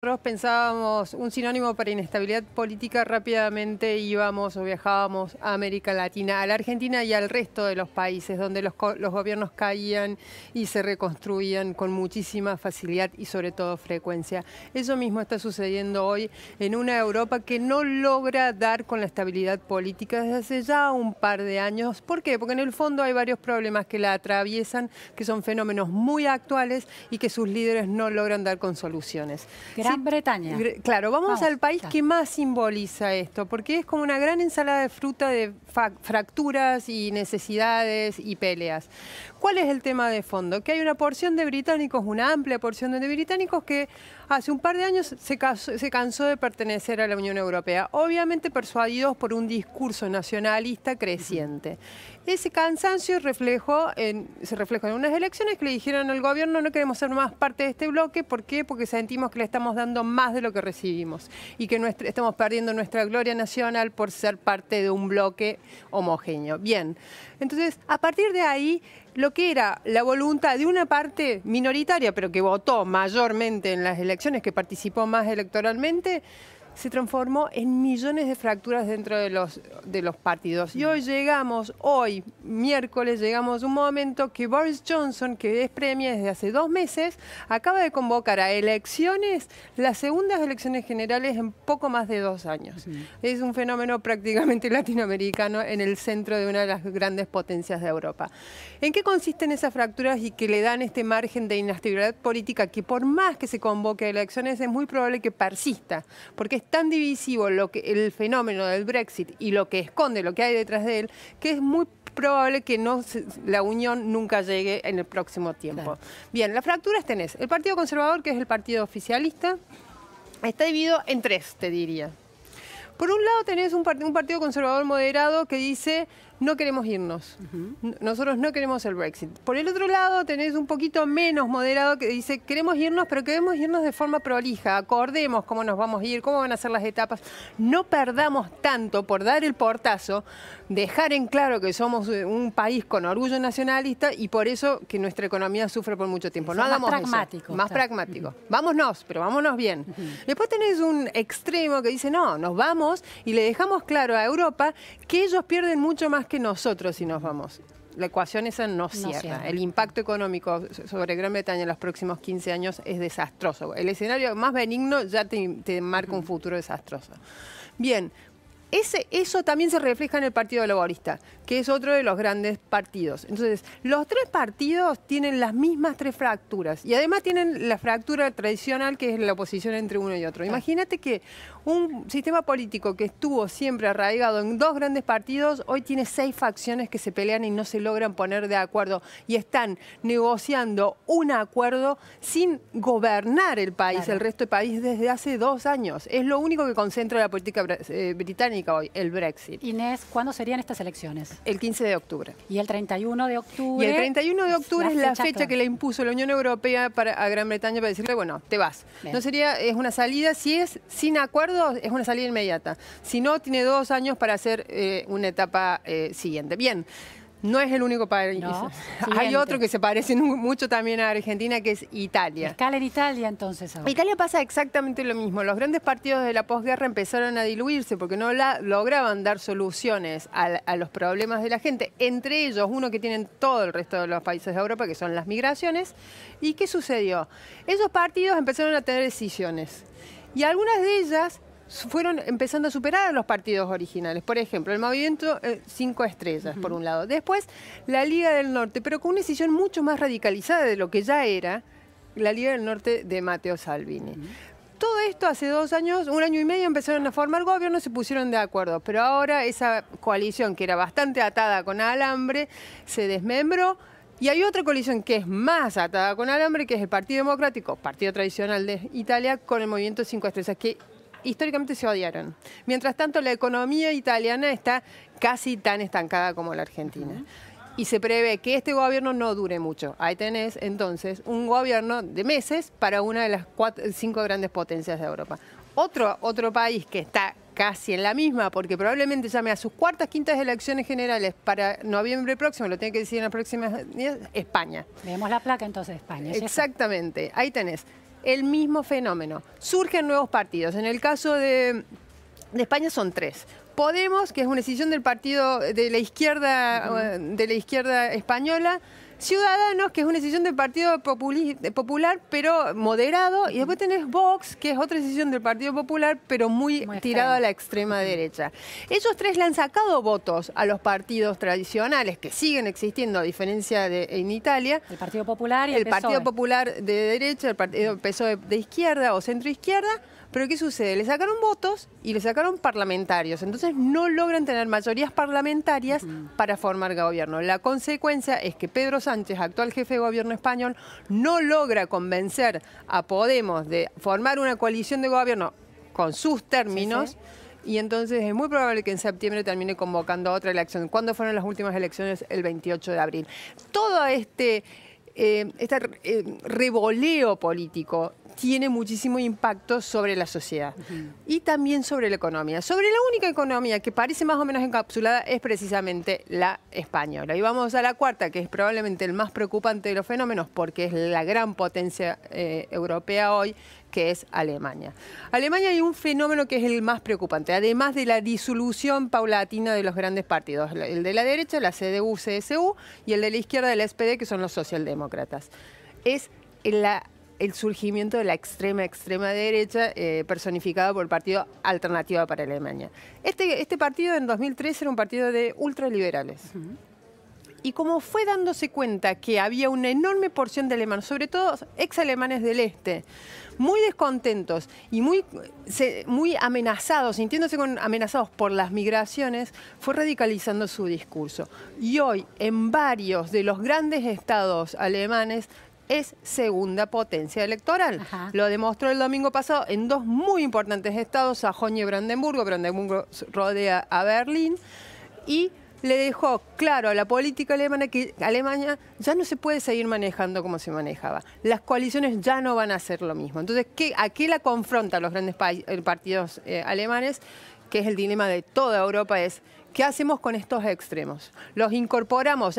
Nosotros pensábamos un sinónimo para inestabilidad política, rápidamente íbamos o viajábamos a América Latina, a la Argentina y al resto de los países donde los gobiernos caían y se reconstruían con muchísima facilidad y sobre todo frecuencia. Eso mismo está sucediendo hoy en una Europa que no logra dar con la estabilidad política desde hace ya un par de años. ¿Por qué? Porque en el fondo hay varios problemas que la atraviesan, que son fenómenos muy actuales y que sus líderes no logran dar con soluciones. Gran Bretaña. Claro, vamos al país que más simboliza esto, porque es como una gran ensalada de fruta de fracturas y necesidades y peleas. ¿Cuál es el tema de fondo? Que hay una porción de británicos, una amplia porción de británicos que hace un par de años se cansó de pertenecer a la Unión Europea, obviamente persuadidos por un discurso nacionalista creciente. Ese cansancio se reflejó en unas elecciones que le dijeron al gobierno: no queremos ser más parte de este bloque. ¿Por qué? Porque sentimos que le estamos dando más de lo que recibimos y que estamos perdiendo nuestra gloria nacional por ser parte de un bloque homogéneo. Bien, entonces a partir de ahí, lo que era la voluntad de una parte minoritaria, pero que votó mayormente en las elecciones, que participó más electoralmente, se transformó en millones de fracturas dentro de los partidos. Y hoy, miércoles, llegamos a un momento que Boris Johnson, que es Premier desde hace 2 meses, acaba de convocar a elecciones, las segundas elecciones generales en poco más de 2 años. Es un fenómeno prácticamente latinoamericano en el centro de una de las grandes potencias de Europa. ¿En qué consisten esas fracturas y que le dan este margen de inestabilidad política que, por más que se convoque a elecciones, es muy probable que persista? Porque es tan divisivo el fenómeno del Brexit y lo que esconde, lo que hay detrás de él, que es muy probable que la unión nunca llegue en el próximo tiempo. Claro. Bien, las fracturas tenés. El Partido Conservador, que es el partido oficialista, está dividido en 3, te diría. Por un lado tenés un partido conservador moderado que dice: no queremos irnos, nosotros no queremos el Brexit. Por el otro lado tenés un poquito menos moderado que dice: queremos irnos, pero queremos irnos de forma prolija, acordemos cómo nos vamos a ir, cómo van a ser las etapas, no perdamos tanto por dar el portazo, dejar en claro que somos un país con orgullo nacionalista y por eso que nuestra economía sufre por mucho tiempo. No hagamos eso. Más pragmático. Vámonos, pero vámonos bien. Después tenés un extremo que dice: no, nos vamos y le dejamos claro a Europa que ellos pierden mucho más que nosotros si nos vamos. La ecuación esa no cierra. El impacto económico sobre Gran Bretaña en los próximos 15 años es desastroso. El escenario más benigno ya te marca un futuro desastroso. Bien. Eso también se refleja en el Partido Laborista, que es otro de los grandes partidos. Entonces, los 3 partidos tienen las mismas 3 fracturas y además tienen la fractura tradicional, que es la oposición entre uno y otro. Imagínate que un sistema político que estuvo siempre arraigado en 2 grandes partidos, hoy tiene 6 facciones que se pelean y no se logran poner de acuerdo y están negociando un acuerdo sin gobernar el país, el resto del país, desde hace 2 años. Es lo único que concentra la política británica hoy, el Brexit. Inés, ¿cuándo serían estas elecciones? El 15 de octubre. ¿Y el 31 de octubre? Y el 31 de octubre es la fecha que le impuso la Unión Europea a Gran Bretaña para decirle: bueno, te vas. Bien. No sería, es una salida, si es sin acuerdo, es una salida inmediata. Si no, tiene 2 años para hacer una etapa siguiente. Bien. No es el único país. No. Hay otro que se parece mucho también a Argentina, que es Italia. Escala en Italia, entonces. Ahora. Italia pasa exactamente lo mismo. Los grandes partidos de la posguerra empezaron a diluirse porque no lograban dar soluciones a los problemas de la gente. Entre ellos, uno que tienen todo el resto de los países de Europa, que son las migraciones. ¿Y qué sucedió? Esos partidos empezaron a tener decisiones. Y algunas de ellas fueron empezando a superar a los partidos originales. Por ejemplo, el movimiento 5 estrellas, por un lado. Después, la Liga del Norte, pero con una decisión mucho más radicalizada de lo que ya era la Liga del Norte de Matteo Salvini. Todo esto hace 2 años, 1 año y medio, empezaron a formar gobierno y se pusieron de acuerdo. Pero ahora esa coalición, que era bastante atada con alambre, se desmembró. Y hay otra coalición que es más atada con alambre, que es el Partido Democrático, partido tradicional de Italia, con el movimiento 5 estrellas, que históricamente se odiaron. Mientras tanto, la economía italiana está casi tan estancada como la argentina. Y se prevé que este gobierno no dure mucho. Ahí tenés, entonces, un gobierno de meses para una de las 5 grandes potencias de Europa. Otro país que está casi en la misma, porque probablemente llame a sus 4ª, 5ª elecciones generales para noviembre próximo, lo tiene que decir en las próximas días, España. Vemos la placa entonces de España. Exactamente, ahí tenés. el mismo fenómeno. Surgen nuevos partidos. En el caso de España son 3. Podemos, que es una decisión del partido de la izquierda española. Ciudadanos, que es una decisión del Partido Popular, pero moderado. Y después tenés Vox, que es otra decisión del Partido Popular, pero muy tirado a la extrema derecha. Esos 3 le han sacado votos a los partidos tradicionales, que siguen existiendo, a diferencia de en Italia. El Partido Popular y el PSOE. Partido Popular de derecha, el Partido PSOE de izquierda o centro-izquierda. Pero ¿qué sucede? Le sacaron votos y le sacaron parlamentarios. Entonces no logran tener mayorías parlamentarias para formar gobierno. La consecuencia es que Pedro Sánchez, actual jefe de gobierno español, no logra convencer a Podemos de formar una coalición de gobierno con sus términos. Y entonces es muy probable que en septiembre termine convocando otra elección. ¿Cuándo fueron las últimas elecciones? El 28 de abril. Todo este revoleo político tiene muchísimo impacto sobre la sociedad y también sobre la economía. Sobre la única economía que parece más o menos encapsulada es precisamente la española. Y vamos a la cuarta, que es probablemente el más preocupante de los fenómenos porque es la gran potencia europea hoy, que es Alemania. Alemania hay un fenómeno que es el más preocupante, además de la disolución paulatina de los grandes partidos. El de la derecha, la CDU-CSU, y el de la izquierda, el SPD, que son los socialdemócratas. Es el surgimiento de la extrema derecha personificada por el Partido Alternativa para Alemania. Este partido en 2013 era un partido de ultraliberales. Y como fue dándose cuenta que había una enorme porción de alemanes, sobre todo ex-alemanes del este, muy descontentos y muy amenazados, sintiéndose amenazados por las migraciones, fue radicalizando su discurso. Y hoy, en varios de los grandes estados alemanes, es segunda potencia electoral. Lo demostró el domingo pasado en 2 muy importantes estados, Sajonia y Brandenburgo. Brandenburgo rodea a Berlín y le dejó claro a la política alemana que Alemania ya no se puede seguir manejando como se manejaba. Las coaliciones ya no van a hacer lo mismo. Entonces, ¿a qué la confrontan los grandes partidos alemanes? Que es el dilema de toda Europa, es ¿qué hacemos con estos extremos? Los incorporamos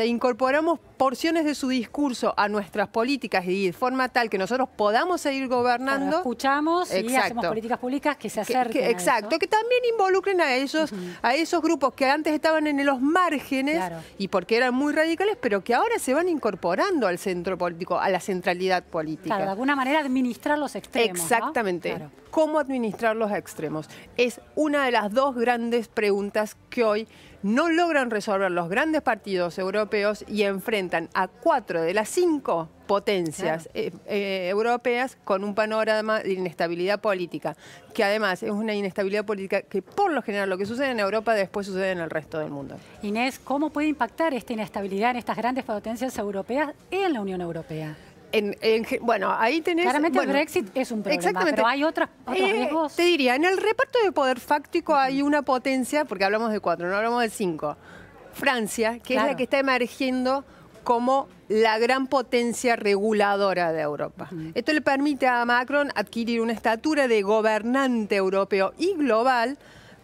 porciones de su discurso a nuestras políticas y de forma tal que nosotros podamos seguir gobernando. Claro, escuchamos y hacemos políticas públicas que se acerquen exacto, que también involucren a esos grupos que antes estaban en los márgenes y porque eran muy radicales, pero que ahora se van incorporando al centro político, a la centralidad política. Claro, de alguna manera administrar los extremos. Exactamente. ¿No? Claro. ¿Cómo administrar los extremos? Es una de las 2 grandes preguntas que hoy no logran resolver los grandes partidos europeos y enfrentan a 4 de las 5 potencias europeas con un panorama de inestabilidad política, que además es una inestabilidad política que por lo general lo que sucede en Europa después sucede en el resto del mundo. Inés, ¿cómo puede impactar esta inestabilidad en estas grandes potencias europeas en la Unión Europea? Bueno, ahí tenés... Claramente el Brexit es un problema, pero hay otros riesgos. Te diría, en el reparto de poder fáctico hay una potencia, porque hablamos de 4, no hablamos de 5. Francia, que es la que está emergiendo como la gran potencia reguladora de Europa. Esto le permite a Macron adquirir una estatura de gobernante europeo y global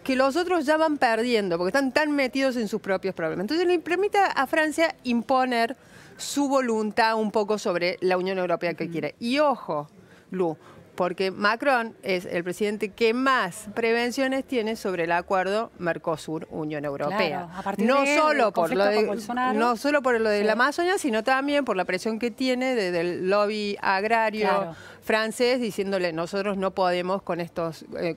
que los otros ya van perdiendo, porque están tan metidos en sus propios problemas. Entonces le permite a Francia imponer su voluntad un poco sobre la Unión Europea que quiere. Y ojo, Lu, porque Macron es el presidente que más prevenciones tiene sobre el acuerdo Mercosur-Unión Europea. Claro, no solo por lo de la Amazonia, sino también por la presión que tiene del lobby agrario francés, diciéndole nosotros no podemos con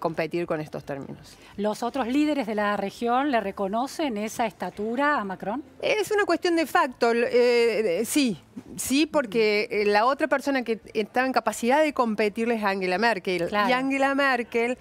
competir con estos términos. ¿Los otros líderes de la región le reconocen esa estatura a Macron? Es una cuestión de facto. Sí, porque la otra persona que estaba en capacidad de competirle es Angela Merkel. Y Angela Merkel,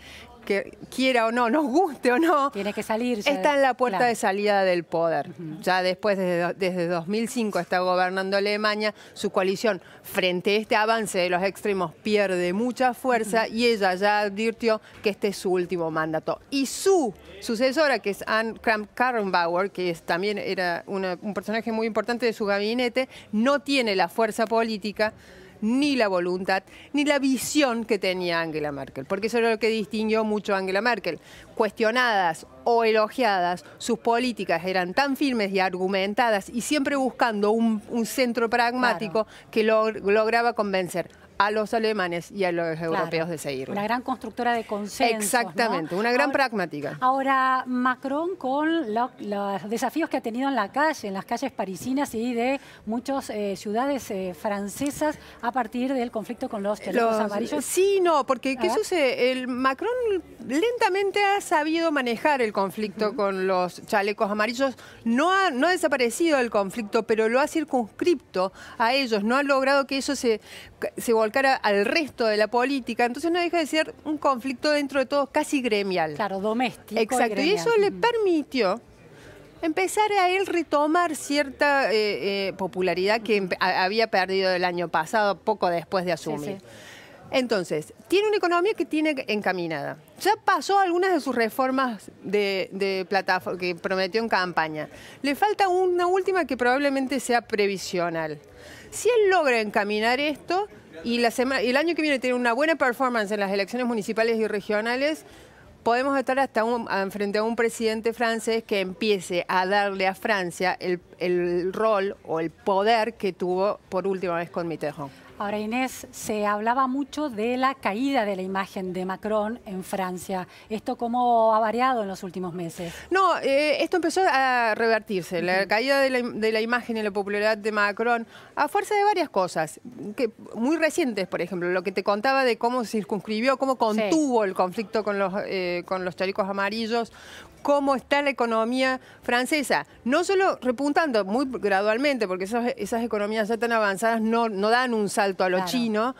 que quiera o no, nos guste o no, tiene que salir. Está en la puerta de salida del poder. Ya después, desde 2005, está gobernando Alemania. Su coalición, frente a este avance de los extremos, pierde mucha fuerza y ella ya advirtió que este es su último mandato. Y su sucesora, que es Anne Kramp-Karrenbauer, que también era un personaje muy importante de su gabinete, no tiene la fuerza política, ni la voluntad, ni la visión que tenía Angela Merkel, porque eso era lo que distinguió mucho a Angela Merkel. Cuestionadas o elogiadas, sus políticas eran tan firmes y argumentadas y siempre buscando un centro pragmático que lograba convencer a los alemanes y a los europeos de seguirlo. Una gran constructora de consenso. Exactamente, ¿no? una gran pragmática. Ahora, Macron, con los desafíos que ha tenido en la calle, en las calles parisinas y de muchas ciudades francesas a partir del conflicto con los chalecos amarillos. Sí, no, porque ¿qué sucede? El Macron lentamente ha sabido manejar el conflicto con los chalecos amarillos. No ha desaparecido el conflicto, pero lo ha circunscripto a ellos. No ha logrado que eso se volcara al resto de la política. Entonces no deja de ser un conflicto dentro de todo casi gremial. Claro, doméstico. Exacto, y eso le permitió empezar a él retomar cierta popularidad que había perdido el año pasado, poco después de asumir. Sí. Entonces, tiene una economía que tiene encaminada. Ya pasó algunas de sus reformas de plataforma que prometió en campaña. Le falta una última que probablemente sea previsional. Si él logra encaminar esto y el año que viene tiene una buena performance en las elecciones municipales y regionales, podemos estar hasta frente a un presidente francés que empiece a darle a Francia el rol o el poder que tuvo por última vez con Mitterrand. Ahora, Inés, se hablaba mucho de la caída de la imagen de Macron en Francia. ¿Esto cómo ha variado en los últimos meses? No, esto empezó a revertirse. La caída de la imagen y la popularidad de Macron a fuerza de varias cosas, muy recientes, por ejemplo, lo que te contaba de cómo circunscribió, cómo contuvo el conflicto con los chalecos amarillos, cómo está la economía francesa, no solo repuntando muy gradualmente, porque esas economías ya tan avanzadas no dan un salto a lo chino,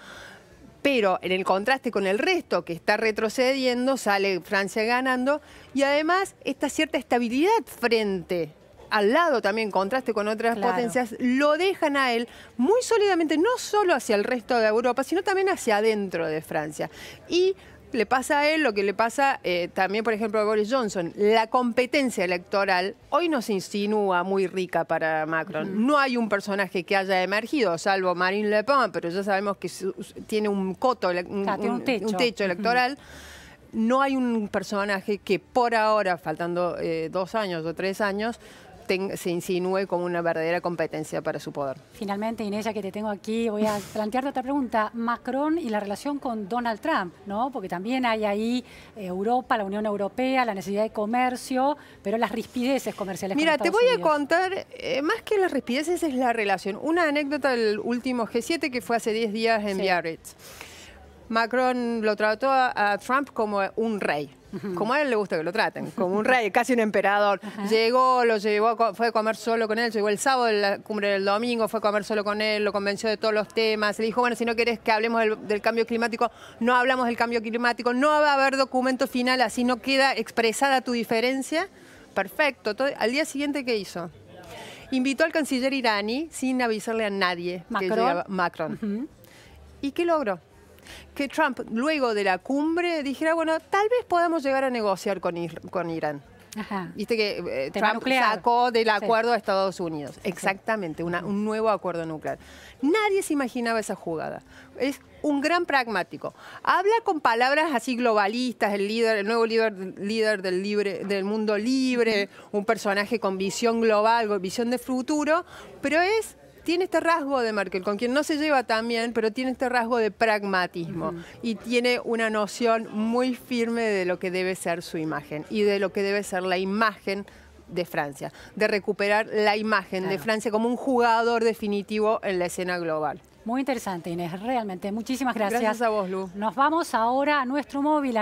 pero en el contraste con el resto que está retrocediendo, sale Francia ganando, y además esta cierta estabilidad frente al lado también, contraste con otras potencias, lo dejan a él muy sólidamente, no solo hacia el resto de Europa, sino también hacia adentro de Francia. Y le pasa a él lo que le pasa también, por ejemplo, a Boris Johnson. La competencia electoral hoy no se insinúa muy rica para Macron. No hay un personaje que haya emergido, salvo Marine Le Pen, pero ya sabemos que tiene un coto, un techo electoral. No hay un personaje que por ahora, faltando 2 años o 3 años, se insinúe como una verdadera competencia para su poder. Finalmente, Inés, ya que te tengo aquí, voy a plantearte otra pregunta. Macron y la relación con Donald Trump, ¿no? Porque también hay ahí Europa, la Unión Europea, la necesidad de comercio, pero las rispideces comerciales con Estados Unidos. Mira, te voy a contar, más que las rispideces es la relación. Una anécdota del último G7 que fue hace 10 días en Biarritz. Macron lo trató a Trump como un rey. Como a él le gusta que lo traten, como un rey, casi un emperador. Lo llevó, fue a comer solo con él, llegó el sábado de la cumbre del domingo, fue a comer solo con él, lo convenció de todos los temas. Le dijo, bueno, si no querés que hablemos del cambio climático, no hablamos del cambio climático, no va a haber documento final, así no queda expresada tu diferencia. Perfecto. Al día siguiente, ¿qué hizo? Invitó al canciller iraní sin avisarle a nadie que llegaba Macron. ¿Y qué logró? Que Trump, luego de la cumbre, dijera, bueno, tal vez podamos llegar a negociar con Irán. Viste que Trump sacó del acuerdo a Estados Unidos. Exactamente, un nuevo acuerdo nuclear. Nadie se imaginaba esa jugada. Es un gran pragmático. Habla con palabras así globalistas, el nuevo líder del mundo libre, un personaje con visión global, visión de futuro, pero tiene este rasgo de Merkel, con quien no se lleva tan bien, pero tiene este rasgo de pragmatismo y tiene una noción muy firme de lo que debe ser su imagen y de lo que debe ser la imagen de Francia, de recuperar la imagen de Francia como un jugador definitivo en la escena global. Muy interesante, Inés, realmente. Muchísimas gracias. Gracias a vos, Lu. Nos vamos ahora a nuestro móvil.